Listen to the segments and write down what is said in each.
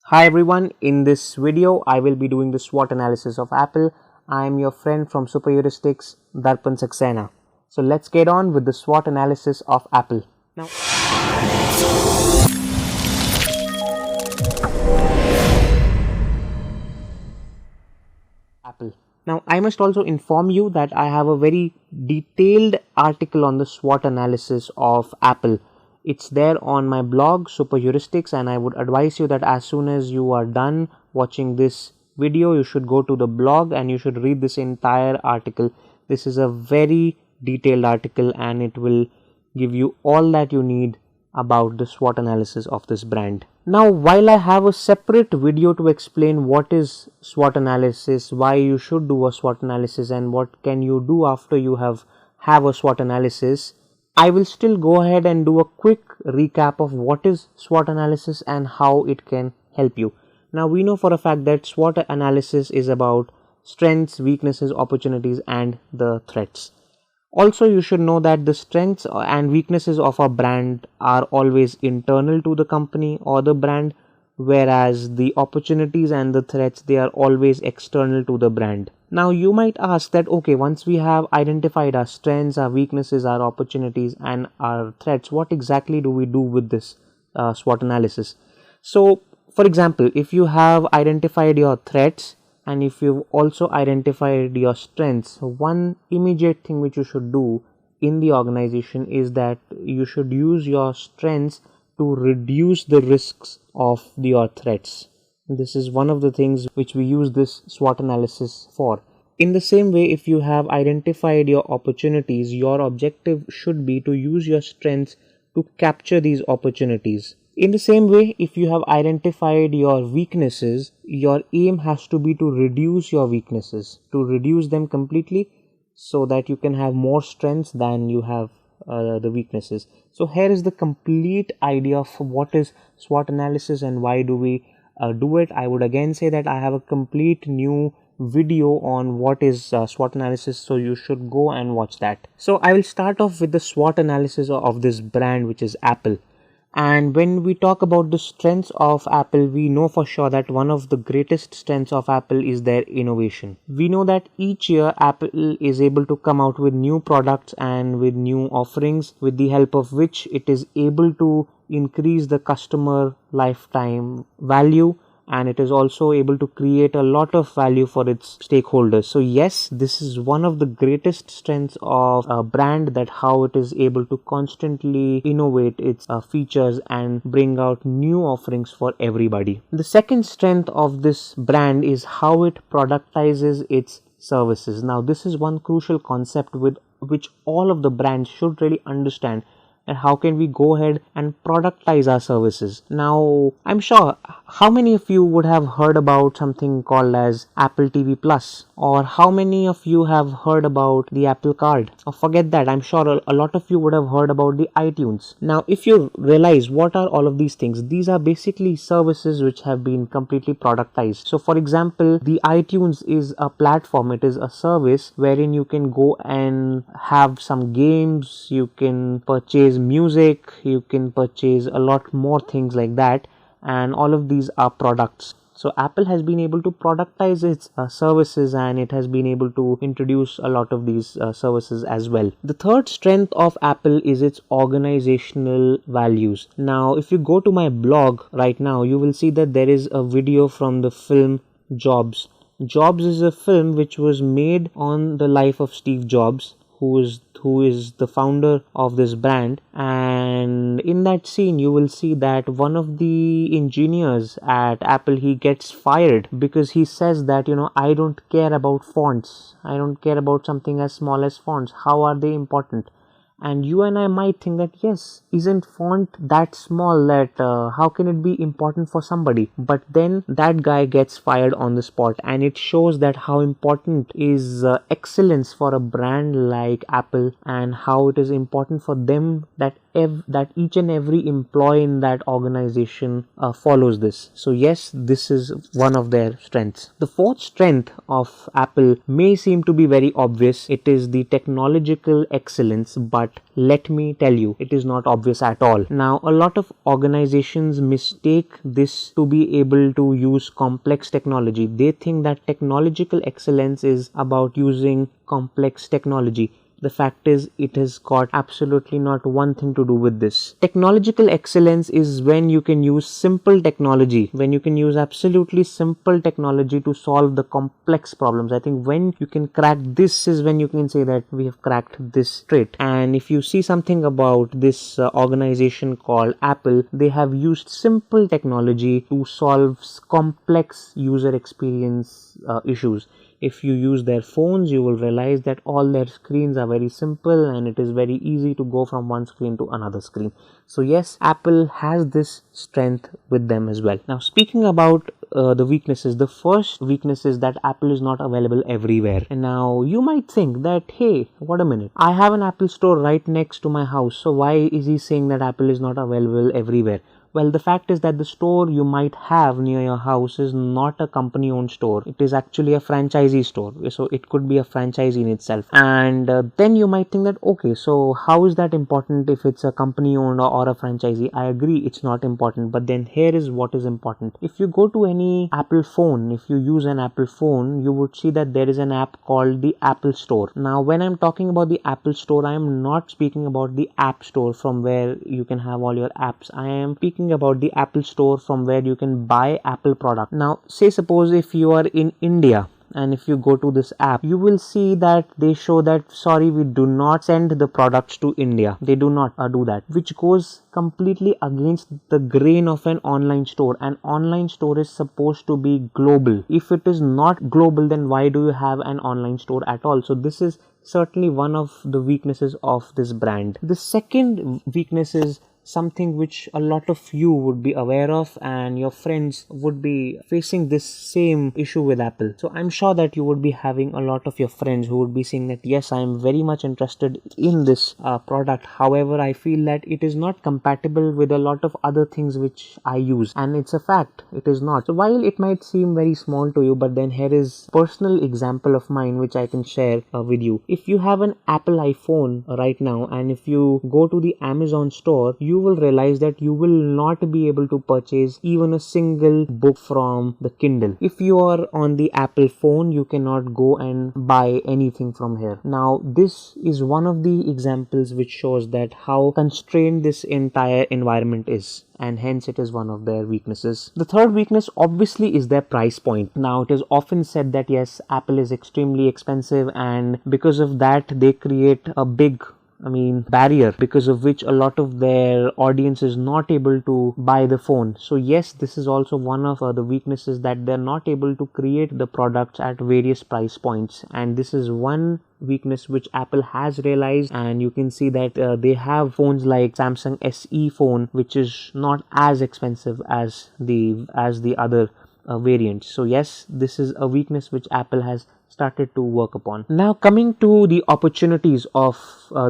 Hi everyone, in this video I will be doing the SWOT analysis of Apple. I am your friend from Super Heuristics, Darpan Saxena. So let's get on with the SWOT analysis of Apple. Now, I must also inform you that I have a very detailed article on the SWOT analysis of Apple. It's there on my blog, Super Heuristics, and I would advise you that as soon as you are done watching this video, you should go to the blog and you should read this entire article. This is a very detailed article and it will give you all that you need about the SWOT analysis of this brand. Now, while I have a separate video to explain what is SWOT analysis, why you should do a SWOT analysis and what can you do after you have a SWOT analysis, I will still go ahead and do a quick recap of what is SWOT analysis and how it can help you. Now, we know for a fact that SWOT analysis is about strengths, weaknesses, opportunities and the threats. Also, you should know that the strengths and weaknesses of a brand are always internal to the company or the brand, whereas the opportunities and the threats, they are always external to the brand. Now, you might ask that, okay, once we have identified our strengths, our weaknesses, our opportunities and our threats, what exactly do we do with this SWOT analysis? So, for example, if you have identified your threats, and if you've also identified your strengths, one immediate thing which you should do in the organization is that you should use your strengths to reduce the risks of your threats. This is one of the things which we use this SWOT analysis for. In the same way, if you have identified your opportunities, your objective should be to use your strengths to capture these opportunities. In the same way, if you have identified your weaknesses, your aim has to be to reduce your weaknesses, to reduce them completely so that you can have more strengths than you have the weaknesses. So here is the complete idea of what is SWOT analysis and why do we do it. I would again say that I have a complete new video on what is SWOT analysis, so you should go and watch that. So I will start off with the SWOT analysis of this brand, which is Apple. And when we talk about the strengths of Apple, we know for sure that one of the greatest strengths of Apple is their innovation. We know that each year Apple is able to come out with new products and with new offerings, with the help of which it is able to increase the customer lifetime value, and it is also able to create a lot of value for its stakeholders. So yes, this is one of the greatest strengths of a brand, that how it is able to constantly innovate its features and bring out new offerings for everybody. The second strength of this brand is how it productizes its services. Now, this is one crucial concept with which all of the brands should really understand, and how can we go ahead and productize our services. Now, I'm sure how many of you would have heard about something called as Apple TV Plus, or how many of you have heard about the Apple Card, or forget that, I'm sure a lot of you would have heard about the iTunes. Now, if you realize what are all of these things, these are basically services which have been completely productized. So for example, the iTunes is a platform, it is a service wherein you can go and have some games, you can purchase music, you can purchase a lot more things like that, and all of these are products. So Apple has been able to productize its services, and it has been able to introduce a lot of these services as well. The third strength of Apple is its organizational values. Now, if you go to my blog right now, you will see that there is a video from the film Jobs. Jobs is a film which was made on the life of Steve Jobs, who is the founder of this brand. And in that scene you will see that one of the engineers at Apple, he gets fired because he says that, I don't care about fonts, I don't care about something as small as fonts, how are they important? And you and I might think that, yes, isn't font that small that how can it be important for somebody? But then that guy gets fired on the spot, and it shows that how important is excellence for a brand like Apple, and how it is important for them that that each and every employee in that organization follows this. So yes, this is one of their strengths. The fourth strength of Apple may seem to be very obvious. It is the technological excellence, but let me tell you, it is not obvious at all. Now, a lot of organizations mistake this to be able to use complex technology. They think that technological excellence is about using complex technology. The fact is, it has got absolutely not one thing to do with this. Technological excellence is when you can use simple technology, when you can use absolutely simple technology to solve the complex problems. I think when you can crack this is when you can say that we have cracked this trait. And if you see something about this organization called Apple, they have used simple technology to solve complex user experience issues. If you use their phones, you will realize that all their screens are very simple and it is very easy to go from one screen to another screen. So yes, Apple has this strength with them as well. Now, speaking about the weaknesses, the first weakness is that Apple is not available everywhere. And now you might think that, hey, what a minute, I have an Apple store right next to my house, so why is he saying that Apple is not available everywhere? Well, the fact is that the store you might have near your house is not a company-owned store. It is actually a franchisee store. So it could be a franchisee in itself. And then you might think that, okay, so how is that important if it's a company-owned or a franchisee? I agree, it's not important. But then here is what is important. If you go to any Apple phone, if you use an Apple phone, you would see that there is an app called the Apple Store. Now, when I'm talking about the Apple Store, I am not speaking about the App Store from where you can have all your apps. I am speaking about the Apple Store from where you can buy Apple product. Now, say suppose if you are in India and if you go to this app, you will see that they show that, sorry, we do not send the products to India. They do not do that, which goes completely against the grain of an online store. An online store is supposed to be global. If it is not global, then why do you have an online store at all? So this is certainly one of the weaknesses of this brand. The second weakness is something which a lot of you would be aware of, and your friends would be facing this same issue with Apple. So I'm sure that you would be having a lot of your friends who would be saying that, yes, I'm very much interested in this product. However, I feel that it is not compatible with a lot of other things which I use. And it's a fact, it is not. So while it might seem very small to you, but then here is a personal example of mine which I can share with you. If you have an Apple iPhone right now, and if you go to the Amazon store, you will realize that you will not be able to purchase even a single book from the Kindle. If you are on the Apple phone, you cannot go and buy anything from here. Now, this is one of the examples which shows that how constrained this entire environment is, and hence it is one of their weaknesses. The third weakness obviously is their price point. Now, it is often said that yes, Apple is extremely expensive, and because of that they create a big barrier, because of which a lot of their audience is not able to buy the phone. So yes, this is also one of the weaknesses, that they're not able to create the products at various price points, and this is one weakness which Apple has realized. And you can see that they have phones like Samsung SE phone, which is not as expensive as the other variants. So yes, this is a weakness which Apple has started to work upon. Now, coming to the opportunities of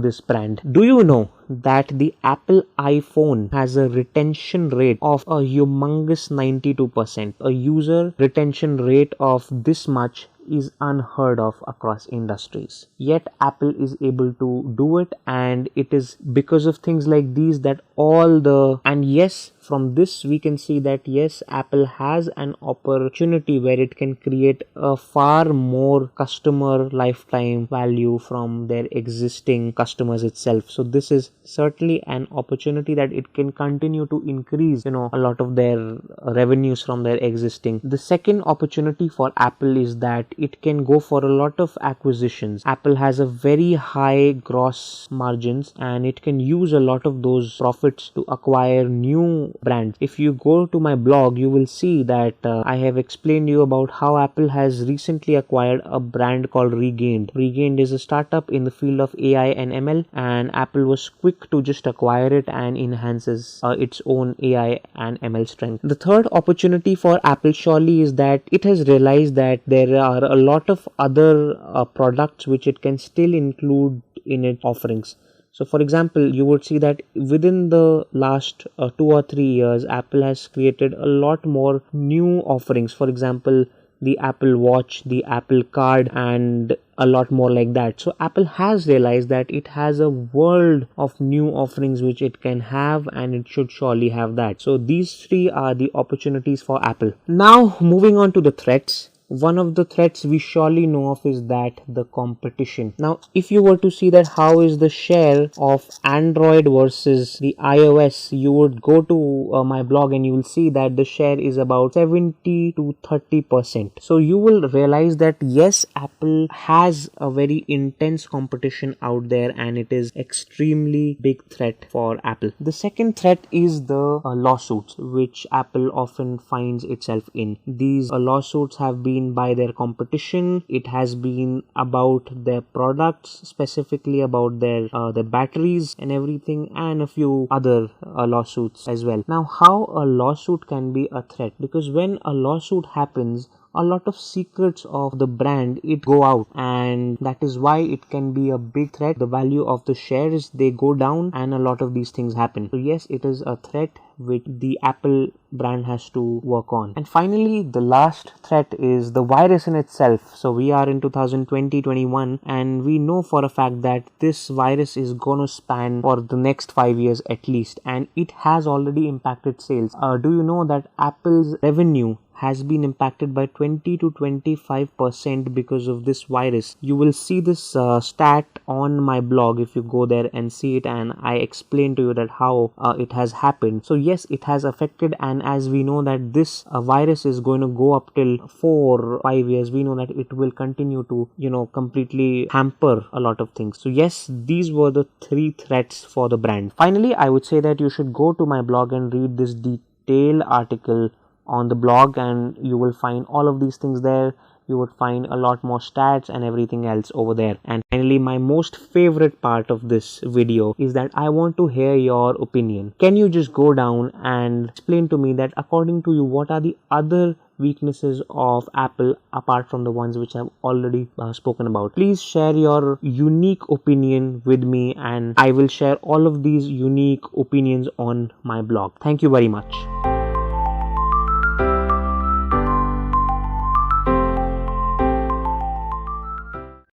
this brand, do you know that the Apple iPhone has a retention rate of a humongous 92%? A user retention rate of this much is unheard of across industries. Yet Apple is able to do it, and it is because of things like these that yes, from this we can see that yes, Apple has an opportunity where it can create a far more customer lifetime value from their existing customers itself. So this is certainly an opportunity that it can continue to increase, a lot of their revenues from their existing. The second opportunity for Apple is that it can go for a lot of acquisitions. Apple has a very high gross margins, and it can use a lot of those profits to acquire new brands. If you go to my blog, you will see that I have explained you about how Apple has recently acquired a brand called Regained. Regained is a startup in the field of AI and ML, and Apple was quick to just acquire it and enhances its own AI and ML strength. The third opportunity for Apple surely is that it has realized that there are a lot of other products which it can still include in its offerings. So for example, you would see that within the last 2 or 3 years, Apple has created a lot more new offerings. For example, the Apple Watch, the Apple Card, and a lot more like that. So Apple has realized that it has a world of new offerings which it can have, and it should surely have that. So these three are the opportunities for Apple. Now moving on to the threats. One of the threats we surely know of is that the competition. Now, if you were to see that how is the share of Android versus the iOS, you would go to my blog and you will see that the share is about 70 to 30%. So you will realize that yes, Apple has a very intense competition out there, and it is extremely big threat for Apple. The second threat is the lawsuits, which Apple often finds itself in. These lawsuits have been by their competition. It has been about their products, specifically about their batteries and everything, and a few other lawsuits as well. Now, how a lawsuit can be a threat? Because when a lawsuit happens, a lot of secrets of the brand go out, and that is why it can be a big threat. The value of the shares, they go down, and a lot of these things happen. So yes, it is a threat which the Apple brand has to work on. And finally, the last threat is the virus in itself. So we are in 2020-21, and we know for a fact that this virus is gonna span for the next 5 years at least, and it has already impacted sales. Do you know that Apple's revenue has been impacted by 20 to 25% because of this virus? You will see this stat on my blog if you go there and see it, and I explain to you that how it has happened. So yes, it has affected, and as we know that this virus is going to go up till 4 or 5 years, we know that it will continue to completely hamper a lot of things. So yes, these were the three threats for the brand. Finally, I would say that you should go to my blog and read this detailed article on the blog, and you will find all of these things there. You would find a lot more stats and everything else over there. And finally, my most favorite part of this video is that I want to hear your opinion. Can you just go down and explain to me that according to you, what are the other weaknesses of Apple apart from the ones which I've already spoken about? Please share your unique opinion with me, and I will share all of these unique opinions on my blog. Thank you very much.